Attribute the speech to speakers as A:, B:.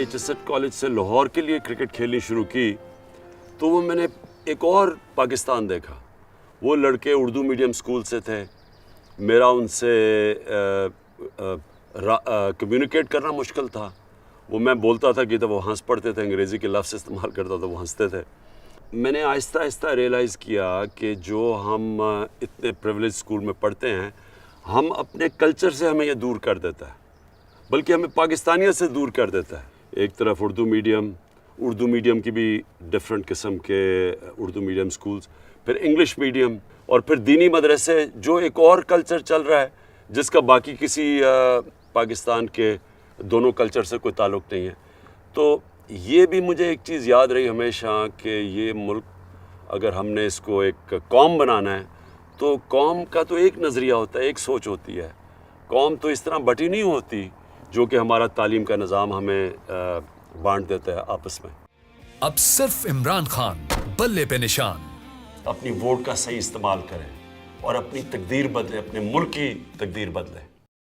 A: HSET college سے لاہور کے لیے کرکٹ کھیلنی شروع کی تو وہ میں نے ایک اور پاکستان دیکھا. وہ لڑکے اردو میڈیم اسکول سے تھے. میرا ان سے کمیونیکیٹ کرنا مشکل تھا. وہ میں بولتا تھا کہ تو وہ ہنس پڑتے تھے, انگریزی کے لفظ استعمال کرتا تھا, وہ ہنستے تھے. میں نے آہستہ آہستہ ریئلائز کیا کہ جو ہم اتنے پریولیج اسکول میں پڑھتے ہیں, ہم اپنے کلچر سے ہمیں یہ دور کر دیتا ہے, بلکہ ہمیں پاکستانیت سے دور کر دیتا ہے. ایک طرف اردو میڈیم کی بھی ڈفرینٹ قسم کے اردو میڈیم اسکولز, پھر انگلش میڈیم, اور پھر دینی مدرسے, جو ایک اور کلچر چل رہا ہے جس کا باقی کسی پاکستان کے دونوں کلچر سے کوئی تعلق نہیں ہے. تو یہ بھی مجھے ایک چیز یاد رہی ہمیشہ کہ یہ ملک اگر ہم نے اس کو ایک قوم بنانا ہے تو قوم کا تو ایک نظریہ ہوتا ہے, ایک سوچ ہوتی ہے. قوم تو اس طرح بٹی نہیں ہوتی جو کہ ہمارا تعلیم کا نظام ہمیں بانٹ دیتا ہے آپس میں.
B: اب صرف عمران خان بلے پہ نشان.
A: اپنی ووٹ کا صحیح استعمال کریں اور اپنی تقدیر بدلیں, اپنے ملک کی تقدیر بدلیں.